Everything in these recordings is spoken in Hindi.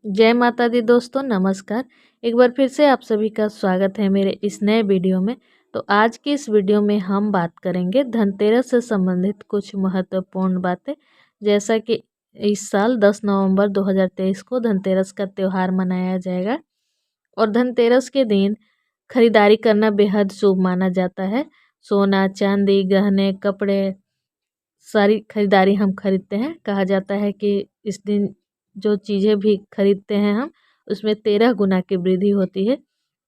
जय माता दी दोस्तों, नमस्कार। एक बार फिर से आप सभी का स्वागत है मेरे इस नए वीडियो में। तो आज की इस वीडियो में हम बात करेंगे धनतेरस से संबंधित कुछ महत्वपूर्ण बातें। जैसा कि इस साल 10 नवंबर 2023 को धनतेरस का त्यौहार मनाया जाएगा और धनतेरस के दिन खरीदारी करना बेहद शुभ माना जाता है। सोना, चांदी, गहने, कपड़े सारी खरीदारी हम खरीदते हैं। कहा जाता है कि इस दिन जो चीज़ें भी खरीदते हैं हम, उसमें 13 गुना की वृद्धि होती है,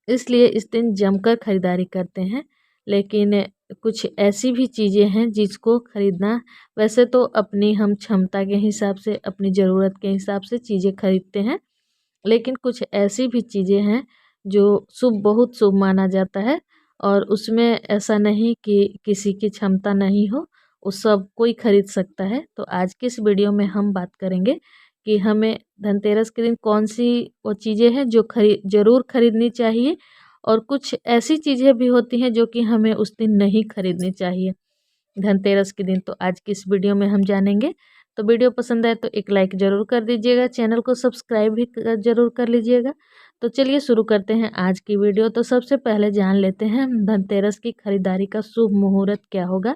इसलिए इस दिन जमकर खरीदारी करते हैं। लेकिन कुछ ऐसी भी चीज़ें हैं जिसको खरीदना, वैसे तो अपनी हम क्षमता के हिसाब से, अपनी ज़रूरत के हिसाब से चीज़ें खरीदते हैं, लेकिन कुछ ऐसी भी चीज़ें हैं जो बहुत शुभ माना जाता है और उसमें ऐसा नहीं कि किसी की क्षमता नहीं हो, वो सब कोई खरीद सकता है। तो आज की इस वीडियो में हम बात करेंगे कि हमें धनतेरस के दिन कौन सी वो चीज़ें हैं जो ज़रूर खरीदनी चाहिए और कुछ ऐसी चीज़ें भी होती हैं जो कि हमें उस दिन नहीं खरीदनी चाहिए धनतेरस के दिन। तो आज की इस वीडियो में हम जानेंगे। तो वीडियो पसंद आए तो एक लाइक ज़रूर कर दीजिएगा, चैनल को सब्सक्राइब भी ज़रूर कर लीजिएगा। तो चलिए शुरू करते हैं आज की वीडियो। तो सबसे पहले जान लेते हैं धनतेरस की खरीदारी का शुभ मुहूर्त क्या होगा,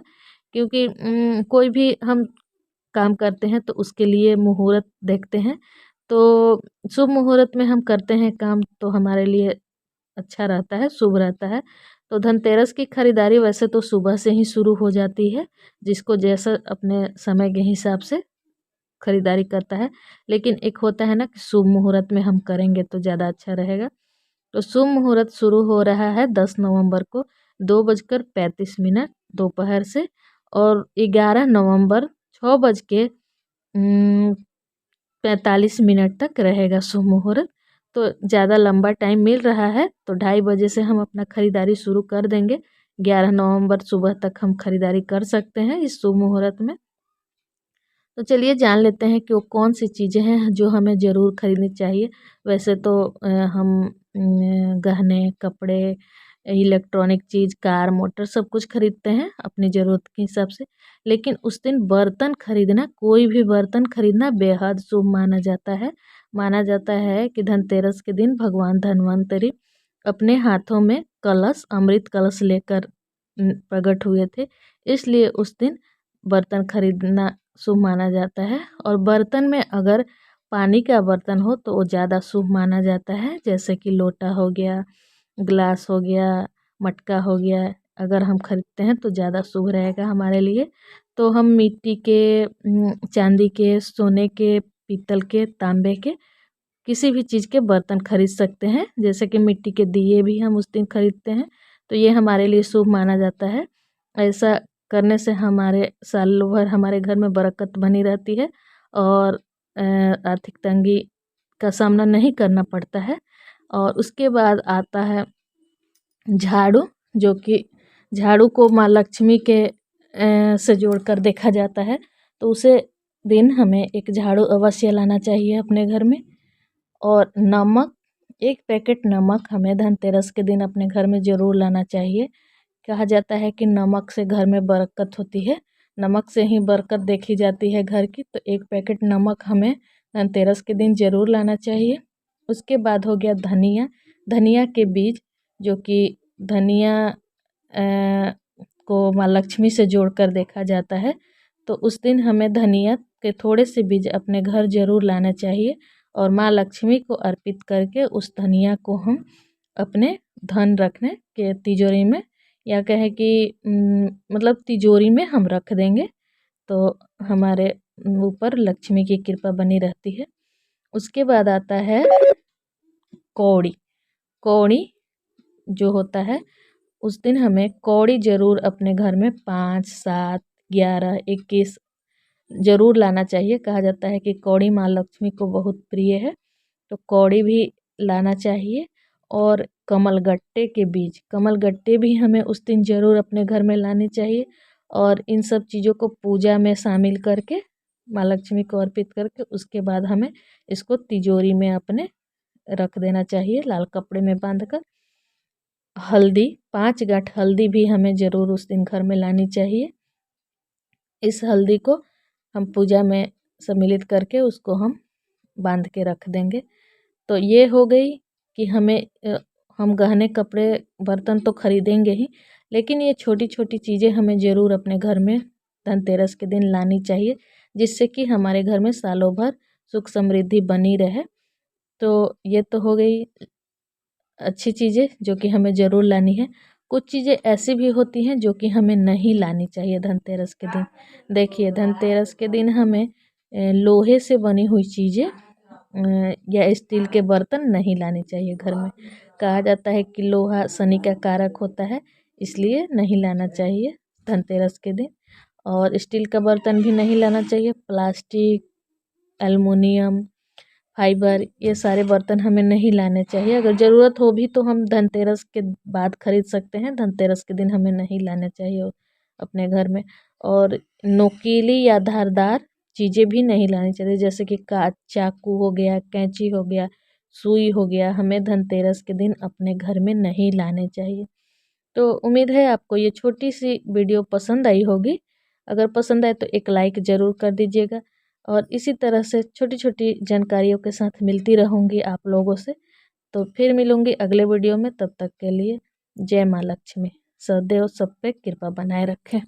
क्योंकि कोई भी हम काम करते हैं तो उसके लिए मुहूर्त देखते हैं। तो शुभ मुहूर्त में हम करते हैं काम तो हमारे लिए अच्छा रहता है, शुभ रहता है। तो धनतेरस की खरीदारी वैसे तो सुबह से ही शुरू हो जाती है, जिसको जैसा अपने समय के हिसाब से खरीदारी करता है। लेकिन एक होता है ना कि शुभ मुहूर्त में हम करेंगे तो ज़्यादा अच्छा रहेगा। तो शुभ मुहूर्त शुरू हो रहा है 10 नवंबर को 2:35 दोपहर से और 11 नवंबर 6:45 तक रहेगा शुभ मुहूर्त। तो ज़्यादा लंबा टाइम मिल रहा है तो 2:30 से हम अपना खरीदारी शुरू कर देंगे। 11 नवंबर सुबह तक हम खरीदारी कर सकते हैं इस शुभ मुहूर्त में। तो चलिए जान लेते हैं कि वो कौन सी चीज़ें हैं जो हमें ज़रूर खरीदनी चाहिए। वैसे तो हम गहने, कपड़े, इलेक्ट्रॉनिक चीज़, कार, मोटर सब कुछ खरीदते हैं अपनी ज़रूरत के हिसाब से। लेकिन उस दिन बर्तन खरीदना, कोई भी बर्तन खरीदना बेहद शुभ माना जाता है। माना जाता है कि धनतेरस के दिन भगवान धन्वंतरि अपने हाथों में कलश, अमृत कलश लेकर प्रकट हुए थे। इसलिए उस दिन बर्तन खरीदना शुभ माना जाता है। और बर्तन में अगर पानी का बर्तन हो तो वो ज़्यादा शुभ माना जाता है, जैसे कि लोटा हो गया, ग्लास हो गया, मटका हो गया। अगर हम खरीदते हैं तो ज़्यादा शुभ रहेगा हमारे लिए। तो हम मिट्टी के, चांदी के, सोने के, पीतल के, तांबे के, किसी भी चीज़ के बर्तन खरीद सकते हैं। जैसे कि मिट्टी के दिए भी हम उस दिन खरीदते हैं, तो ये हमारे लिए शुभ माना जाता है। ऐसा करने से हमारे साल भर हमारे घर में बरकत बनी रहती है और आर्थिक तंगी का सामना नहीं करना पड़ता है। और उसके बाद आता है झाड़ू, जो कि झाड़ू को माँ लक्ष्मी के से जोड़कर देखा जाता है। तो उसे दिन हमें एक झाड़ू अवश्य लाना चाहिए अपने घर में। और नमक, 1 पैकेट नमक हमें धनतेरस के दिन अपने घर में ज़रूर लाना चाहिए। कहा जाता है कि नमक से घर में बरकत होती है, नमक से ही बरकत देखी जाती है घर की। तो 1 पैकेट नमक हमें धनतेरस के दिन ज़रूर लाना चाहिए। उसके बाद हो गया धनिया। धनिया के बीज, जो कि धनिया को माँ लक्ष्मी से जोड़कर देखा जाता है। तो उस दिन हमें धनिया के थोड़े से बीज अपने घर ज़रूर लाना चाहिए और माँ लक्ष्मी को अर्पित करके उस धनिया को हम अपने धन रखने के तिजोरी में, या कहें कि मतलब तिजोरी में हम रख देंगे, तो हमारे ऊपर लक्ष्मी की कृपा बनी रहती है। उसके बाद आता है कौड़ी। कौड़ी जो होता है, उस दिन हमें कौड़ी ज़रूर अपने घर में 5, 7, 11, 21 ज़रूर लाना चाहिए। कहा जाता है कि कौड़ी माँ लक्ष्मी को बहुत प्रिय है, तो कौड़ी भी लाना चाहिए। और कमलगट्टे के बीज, कमलगट्टे भी हमें उस दिन ज़रूर अपने घर में लाने चाहिए। और इन सब चीज़ों को पूजा में शामिल करके माँ लक्ष्मी को अर्पित करके उसके बाद हमें इसको तिजोरी में अपने रख देना चाहिए, लाल कपड़े में बांधकर। हल्दी, 5 गांठ हल्दी भी हमें ज़रूर उस दिन घर में लानी चाहिए। इस हल्दी को हम पूजा में सम्मिलित करके उसको हम बांध के रख देंगे। तो ये हो गई कि हम गहने कपड़े बर्तन तो खरीदेंगे ही, लेकिन ये छोटी छोटी चीज़ें हमें ज़रूर अपने घर में धनतेरस के दिन लानी चाहिए, जिससे कि हमारे घर में सालों भर सुख समृद्धि बनी रहे। तो ये तो हो गई अच्छी चीज़ें जो कि हमें ज़रूर लानी है। कुछ चीज़ें ऐसी भी होती हैं जो कि हमें नहीं लानी चाहिए धनतेरस के दिन। देखिए, धनतेरस के दिन हमें लोहे से बनी हुई चीज़ें या स्टील के बर्तन नहीं लाने चाहिए घर में। कहा जाता है कि लोहा शनि का कारक होता है, इसलिए नहीं लाना चाहिए धनतेरस के दिन। और स्टील का बर्तन भी नहीं लाना चाहिए। प्लास्टिक, एल्युमिनियम, फाइबर, ये सारे बर्तन हमें नहीं लाने चाहिए। अगर ज़रूरत हो भी तो हम धनतेरस के बाद खरीद सकते हैं, धनतेरस के दिन हमें नहीं लाने चाहिए अपने घर में। और नोकीली या धारदार चीज़ें भी नहीं लानी चाहिए, जैसे कि चाकू हो गया, कैंची हो गया, सुई हो गया, हमें धनतेरस के दिन अपने घर में नहीं लाने चाहिए। तो उम्मीद है आपको ये छोटी सी वीडियो पसंद आई होगी। अगर पसंद आए तो एक लाइक ज़रूर कर दीजिएगा, और इसी तरह से छोटी छोटी जानकारियों के साथ मिलती रहूँगी आप लोगों से। तो फिर मिलूँगी अगले वीडियो में, तब तक के लिए जय माँ लक्ष्मी। सदैव सब पे कृपा बनाए रखें।